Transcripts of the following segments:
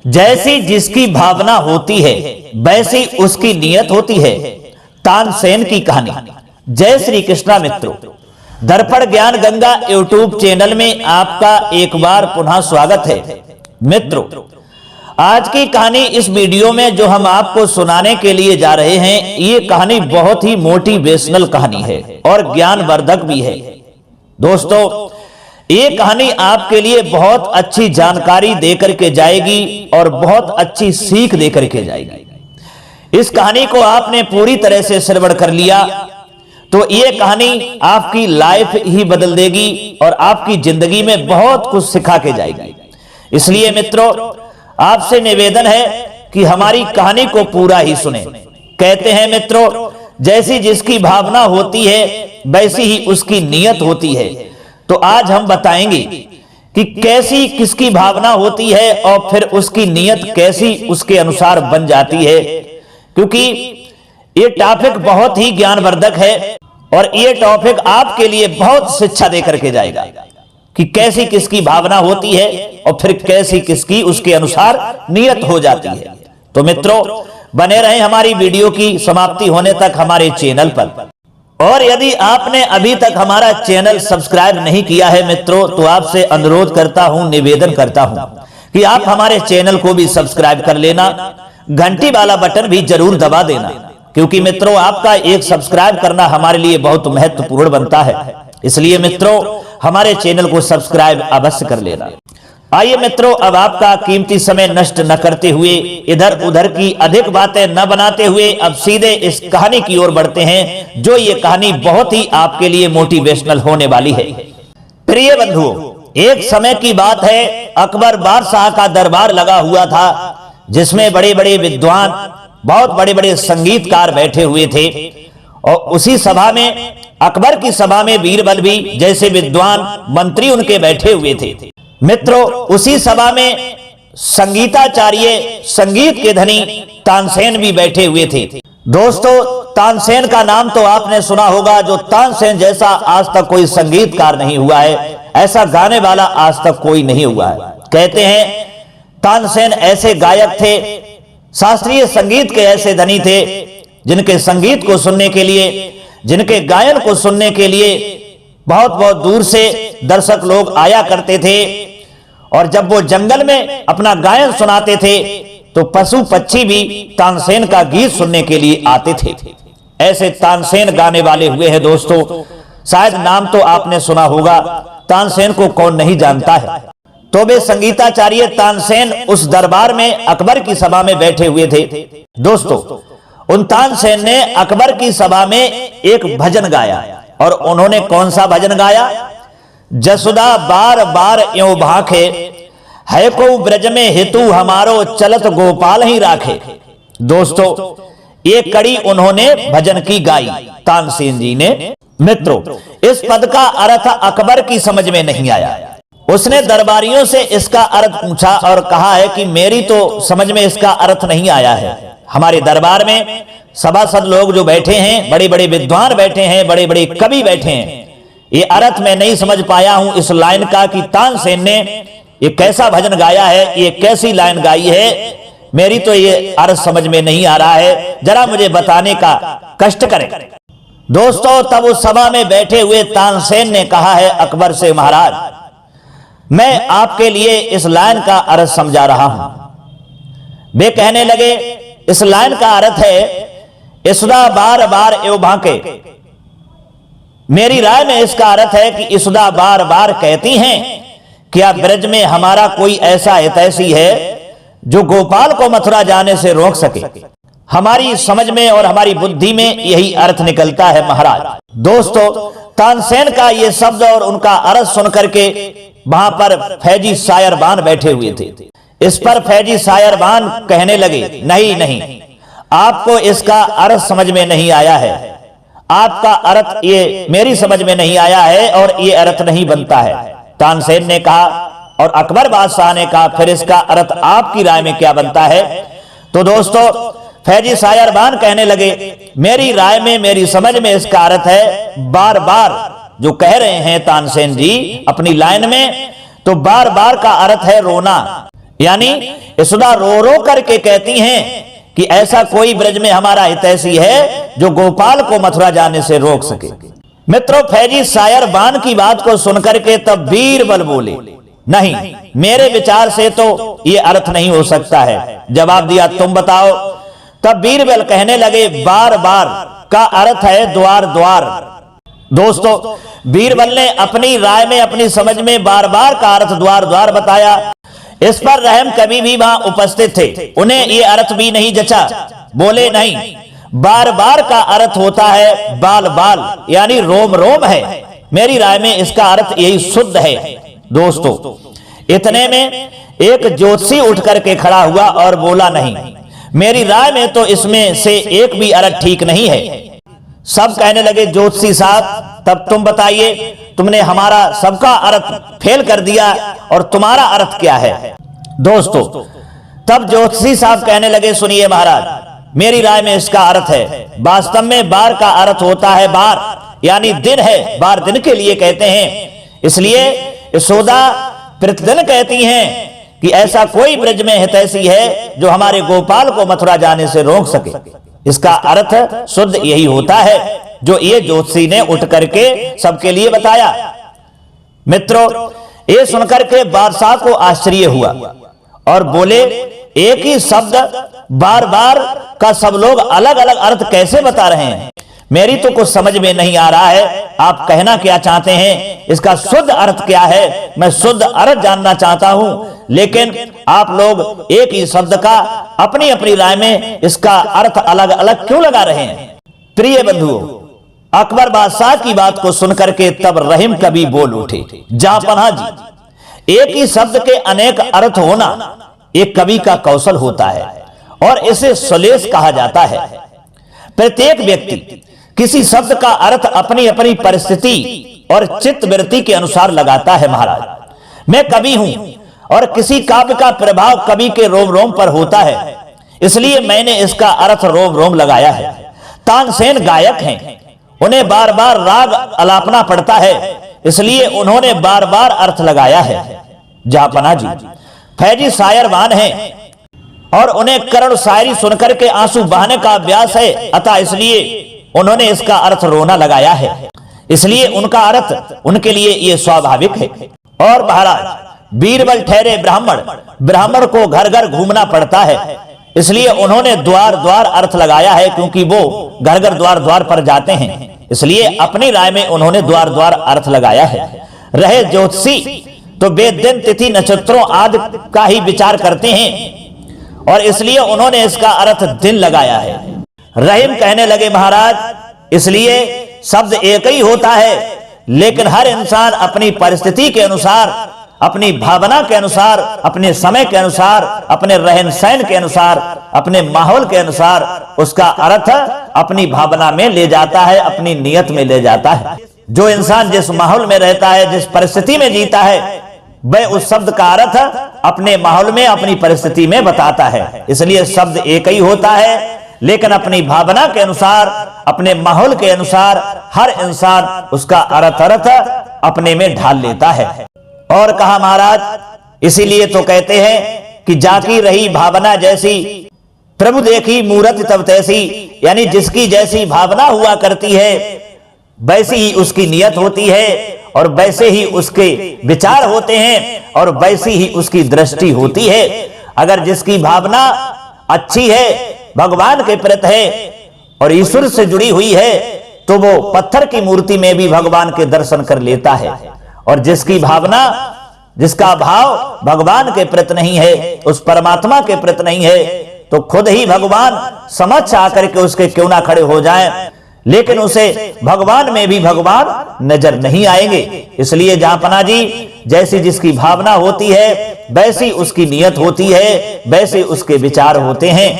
जैसी जिसकी भावना होती है वैसी उसकी नियत होती है। तानसेन की कहानी। जय श्री कृष्णा मित्रों, दर्पण ज्ञान गंगा यूट्यूब चैनल में आपका एक बार पुनः स्वागत है। मित्रों, आज की कहानी इस वीडियो में जो हम आपको सुनाने के लिए जा रहे हैं, ये कहानी बहुत ही मोटिवेशनल कहानी है और ज्ञानवर्धक भी है। दोस्तों, ये कहानी आपके लिए बहुत अच्छी जानकारी देकर के जाएगी और बहुत अच्छी सीख देकर के जाएगी। इस कहानी को आपने पूरी तरह से श्रवण कर लिया तो ये कहानी आपकी लाइफ ही बदल देगी और आपकी जिंदगी में बहुत कुछ सिखा के जाएगी। इसलिए मित्रों, आपसे निवेदन है कि हमारी कहानी को पूरा ही सुने। कहते हैं मित्रों, जैसी जिसकी भावना होती है वैसी ही उसकी नियत होती है। तो आज हम बताएंगे कि कैसी किसकी भावना होती है और फिर उसकी नियत कैसी उसके अनुसार बन जाती है, क्योंकि ये टॉपिक बहुत ही ज्ञानवर्धक है और ये टॉपिक आपके लिए बहुत शिक्षा देकर के जाएगा कि कैसी किसकी भावना होती है और फिर कैसी किसकी उसके अनुसार नियत हो जाती है। तो मित्रों, बने रहें हमारी वीडियो की समाप्ति होने तक हमारे चैनल पर। और यदि आपने अभी तक हमारा चैनल सब्सक्राइब नहीं किया है मित्रों, तो आपसे अनुरोध करता हूं, निवेदन करता हूं कि आप हमारे चैनल को भी सब्सक्राइब कर लेना, घंटी वाला बटन भी जरूर दबा देना, क्योंकि मित्रों आपका एक सब्सक्राइब करना हमारे लिए बहुत महत्वपूर्ण बनता है। इसलिए मित्रों, हमारे चैनल को सब्सक्राइब अवश्य कर लेना। आइए मित्रों, अब आपका कीमती समय नष्ट न करते हुए, इधर उधर की अधिक बातें न बनाते हुए अब सीधे इस कहानी की ओर बढ़ते हैं, जो ये कहानी बहुत ही आपके लिए मोटिवेशनल होने वाली है। प्रिय बंधुओं, एक समय की बात है, अकबर बादशाह का दरबार लगा हुआ था, जिसमें बड़े बड़े विद्वान, बहुत बड़े बड़े संगीतकार बैठे हुए थे। और उसी सभा में, अकबर की सभा में बीरबल भी जैसे विद्वान मंत्री उनके बैठे हुए थे। मित्रों, उसी सभा में संगीताचार्य, संगीत के धनी तानसेन भी बैठे हुए थे। दोस्तों, तानसेन का नाम तो आपने सुना होगा। जो तानसेन जैसा आज तक कोई संगीतकार नहीं हुआ है, ऐसा गाने वाला आज तक कोई नहीं हुआ है। कहते हैं तानसेन ऐसे गायक थे, शास्त्रीय संगीत के ऐसे धनी थे, जिनके संगीत को सुनने के लिए, जिनके गायन को सुनने के लिए बहुत बहुत दूर से दर्शक लोग आया करते थे। और जब वो जंगल में अपना गायन सुनाते थे तो पशु पक्षी भी तानसेन का गीत सुनने के लिए आते थे। ऐसे तानसेन गाने वाले हुए हैं। दोस्तों, शायद नाम तो आपने सुना होगा, तानसेन को कौन नहीं जानता है। तो वे संगीताचार्य तानसेन उस दरबार में अकबर की सभा में बैठे हुए थे। दोस्तों, उन तानसेन ने अकबर की सभा में एक भजन गाया। और उन्होंने कौन सा भजन गाया? जसुदा बार बार यों भाखे, है को ब्रज में हेतु हमारो चलत गोपाल ही राखे। दोस्तों, ये कड़ी उन्होंने भजन की गाई तानसेन जी ने। मित्रों, इस पद का अर्थ अकबर की समझ में नहीं आया। उसने दरबारियों से इसका अर्थ पूछा और कहा है कि मेरी तो समझ में इसका अर्थ नहीं आया है। हमारे दरबार में सभासद लोग जो बैठे हैं, बड़े बड़े विद्वान बैठे हैं, बड़े बड़े कवि बैठे हैं, ये अर्थ मैं नहीं समझ पाया हूं इस लाइन का कि तानसेन ने ये कैसा भजन गाया है, ये कैसी लाइन गाई है, मेरी तो ये अर्थ समझ में नहीं आ रहा है, जरा मुझे बताने का कष्ट करें। दोस्तों, तब उस सभा में बैठे हुए तानसेन ने कहा है अकबर से, महाराज, मैं आपके लिए इस लाइन का अर्थ समझा रहा हूं। वे कहने लगे, इस लाइन का अर्थ है, इसुदा बार बार एव भांके। मेरी राय में इसका अर्थ है कि इसुदा बार बार कहती हैं, क्या ब्रज में हमारा कोई ऐसा हितैषी है जो गोपाल को मथुरा जाने से रोक सके? हमारी समझ में और हमारी बुद्धि में यही अर्थ निकलता है महाराज। दोस्तों, तानसेन का ये शब्द और उनका अर्थ सुनकर के वहां पर फैजी शायरबान बैठे हुए थे। इस पर फैजी शायरबान कहने लगे, नहीं नहीं, आपको इसका अर्थ समझ में नहीं आया है, आपका अर्थ ये मेरी समझ में नहीं आया है और ये अर्थ नहीं बनता है। तानसेन ने कहा और अकबर बादशाह ने कहा, फिर इसका अर्थ आपकी राय में क्या बनता है? तो दोस्तों, फैजी शायरबान कहने लगे, मेरी राय में, मेरी समझ में इसका अर्थ है, बार बार जो कह रहे हैं तानसेन जी अपनी लाइन में, तो बार बार का अर्थ है रोना, यानी यशोदा रो रो करके कहती हैं कि ऐसा कोई ब्रज में हमारा हितैषी है जो गोपाल को मथुरा जाने से रोक सके। मित्रों, फैजी शायर बान की बात को सुनकर के तब बीरबल बोले, नहीं, मेरे विचार से तो ये अर्थ नहीं हो सकता है। जवाब दिया, तुम बताओ। तब बीरबल कहने लगे, बार बार का अर्थ है द्वार द्वार। दोस्तों, बीरबल ने अपनी राय में, अपनी समझ में बार बार का अर्थ द्वार द्वार बताया। इस पर रहम कवि भी वहां उपस्थित थे, उन्हें ये अर्थ भी नहीं जचा। बोले, नहीं, बार बार का अर्थ होता है बाल बाल, यानी रोम रोम है। मेरी राय में इसका अर्थ यही शुद्ध है। दोस्तों, इतने में एक ज्योतिषी उठ करके खड़ा हुआ और बोला, नहीं, मेरी राय में तो इसमें से एक भी अर्थ ठीक नहीं है। सब कहने लगे, ज्योतिषी साहब तब तुम बताइए, तुमने हमारा सबका अर्थ फेल कर दिया और तुम्हारा अर्थ क्या है। दोस्तों, तब ज्योतिषी साहब कहने लगे, सुनिए महाराज, मेरी राय में इसका अर्थ है, वास्तव में बार का अर्थ होता है बार, यानी दिन है, बार दिन के लिए कहते हैं। इसलिए यशोदा प्रतिदिन कहती हैं कि ऐसा कोई ब्रज में हितैषी है जो हमारे गोपाल को मथुरा जाने से रोक सके। इसका अर्थ शुद्ध यही होता है जो ये ज्योतिषी ने उठ करके सबके लिए बताया। मित्रों, ये सुनकर के बादशाह को आश्चर्य हुआ और बोले, एक ही शब्द बार बार का सब लोग अलग अलग अर्थ कैसे बता रहे हैं? मेरी तो कुछ समझ में नहीं आ रहा है। आप कहना क्या चाहते हैं? इसका शुद्ध अर्थ क्या है? मैं शुद्ध अर्थ जानना चाहता हूं, लेकिन आप लोग एक ही शब्द का अपनी अपनी राय में इसका अर्थ अलग अलग क्यों लगा रहे हैं? प्रिय बंधुओं, अकबर बादशाह की बात को सुनकर के तब रहीम कवि बोल उठे, जहांपनाह जी, एक ही शब्द के अनेक अर्थ होना एक कवि का कौशल होता है और इसे सुलेश कहा जाता है। प्रत्येक व्यक्ति किसी शब्द का अर्थ अपनी अपनी परिस्थिति और चित्त वृत्ति के अनुसार लगाता है। महाराज, मैं कवि हूं और किसी काव्य का प्रभाव कवि के रोम रोम पर होता है, इसलिए मैंने इसका अर्थ रोम रोम लगाया है। तानसेन गायक हैं, उन्हें बार बार राग अलापना पड़ता है, इसलिए उन्होंने बार बार अर्थ लगाया है। जहांपनाह जी फैजी शायरवान हैं और उन्हें करुण शायरी सुनकर के आंसू बहाने का अभ्यास है, अतः इसलिए उन्होंने इसका अर्थ रोना लगाया है। इसलिए उनका अर्थ उनके लिए यह स्वाभाविक है। और महाराज, बीरबल ठहरे ब्राह्मण, ब्राह्मण को घर घर घूमना पड़ता है, इसलिए उन्होंने द्वार द्वार अर्थ लगाया है, क्योंकि वो घर घर द्वार द्वार पर जाते हैं। इसलिए अपनी राय में उन्होंने द्वार द्वार अर्थ लगाया है। रहे ज्योतिषी तो वेद दिन तिथि नक्षत्रों आदि का ही विचार करते हैं और इसलिए उन्होंने इसका अर्थ दिन लगाया है। रहीम कहने लगे, महाराज, इसलिए शब्द एक ही होता है, लेकिन हर इंसान अपनी परिस्थिति के अनुसार, अपनी भावना के अनुसार, अपने समय के अनुसार, अपने रहन सहन के अनुसार, अपने माहौल के अनुसार उसका अर्थ अपनी भावना में ले जाता है, अपनी नियत में ले जाता है। जो इंसान जिस माहौल में रहता है, जिस परिस्थिति में जीता है, वह उस शब्द का अर्थ अपने माहौल में, अपनी परिस्थिति में बताता है। इसलिए शब्द एक ही होता है, लेकिन अपनी भावना के अनुसार, अपने माहौल के अनुसार हर इंसान उसका अर्थ अपने में ढाल लेता है। और कहा महाराज, इसीलिए तो कहते हैं कि जाकी रही भावना जैसी, प्रभु देखी मूरत तब तैसी, यानी जिसकी जैसी भावना हुआ करती है वैसी ही उसकी नियत होती है और वैसे ही उसके विचार होते हैं और वैसी ही उसकी दृष्टि होती है। अगर जिसकी भावना अच्छी है, भगवान के प्रति है और ईश्वर से जुड़ी हुई है, तो वो पत्थर की मूर्ति में भी भगवान के दर्शन कर लेता है। और जिसकी भावना, जिसका भाव भगवान के प्रति नहीं है, उस परमात्मा के प्रति नहीं है, तो खुद ही भगवान समक्ष आकर के उसके क्यों ना खड़े हो जाएं, लेकिन उसे भगवान में भी भगवान नजर नहीं आएंगे। इसलिए जहांपनाह जी, जैसी जिसकी भावना होती है वैसी उसकी नियत होती है, वैसे उसके विचार होते हैं।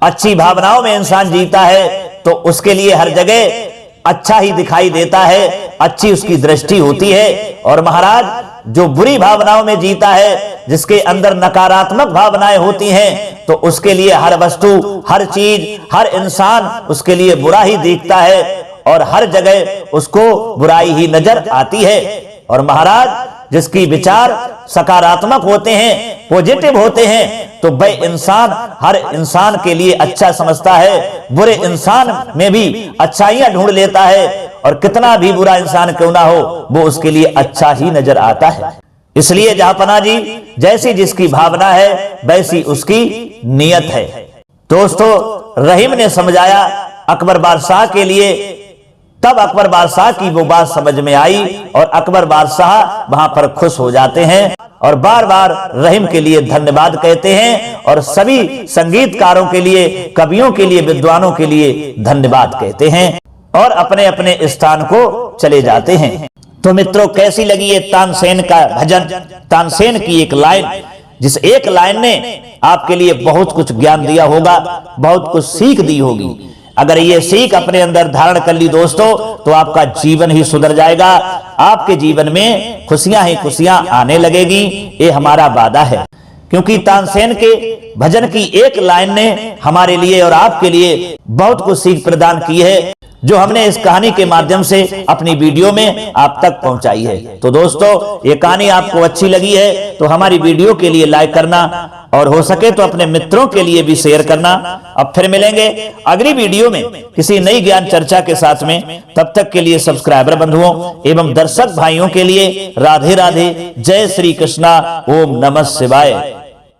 अच्छी भावनाओं में इंसान जीता है तो उसके लिए हर जगह अच्छा ही दिखाई देता है, अच्छी उसकी दृष्टि होती है। और महाराज, जो बुरी भावनाओं में जीता है, जिसके अंदर नकारात्मक भावनाएं होती हैं, तो उसके लिए हर वस्तु, हर चीज, हर इंसान उसके लिए बुरा ही दिखता है और हर जगह उसको बुराई ही नजर आती है। और महाराज जिसकी विचार सकारात्मक होते हैं, पॉजिटिव होते हैं, तो वह इंसान हर इंसान के लिए अच्छा समझता है, बुरे इंसान में भी अच्छाइयां ढूंढ लेता है, और कितना भी बुरा इंसान क्यों ना हो वो उसके लिए अच्छा ही नजर आता है। इसलिए जहांपना जी, जैसी जिसकी भावना है वैसी उसकी नीयत है। दोस्तों, रहीम ने समझाया अकबर बादशाह के लिए, तब अकबर बादशाह की वो बात समझ में आई और अकबर बादशाह वहां पर खुश हो जाते हैं और बार बार रहीम के लिए धन्यवाद कहते हैं, और सभी संगीतकारों के लिए, कवियों के लिए, विद्वानों के लिए धन्यवाद कहते हैं और अपने अपने स्थान को चले जाते हैं। तो मित्रों, कैसी लगी ये तानसेन का भजन, तानसेन की एक लाइन, जिस एक लाइन ने आपके लिए बहुत कुछ ज्ञान दिया होगा, बहुत कुछ सीख दी होगी। अगर ये सीख अपने अंदर धारण कर ली दोस्तों, तो आपका जीवन ही सुधर जाएगा, आपके जीवन में खुशियां ही खुशियां आने लगेगी, ये हमारा वादा है। क्योंकि तानसेन के भजन की एक लाइन ने हमारे लिए और आपके लिए बहुत कुछ सीख प्रदान की है, जो हमने इस कहानी के माध्यम से अपनी वीडियो में आप तक पहुंचाई है। तो दोस्तों, ये कहानी आपको अच्छी लगी है तो हमारी वीडियो के लिए लाइक करना, और हो सके तो अपने मित्रों के लिए भी शेयर करना। अब फिर मिलेंगे अगली वीडियो में किसी नई ज्ञान चर्चा के साथ में। तब तक के लिए सब्सक्राइबर बंधुओं एवं दर्शक भाइयों के लिए राधे राधे, जय श्री कृष्णा, ओम नमः शिवाय।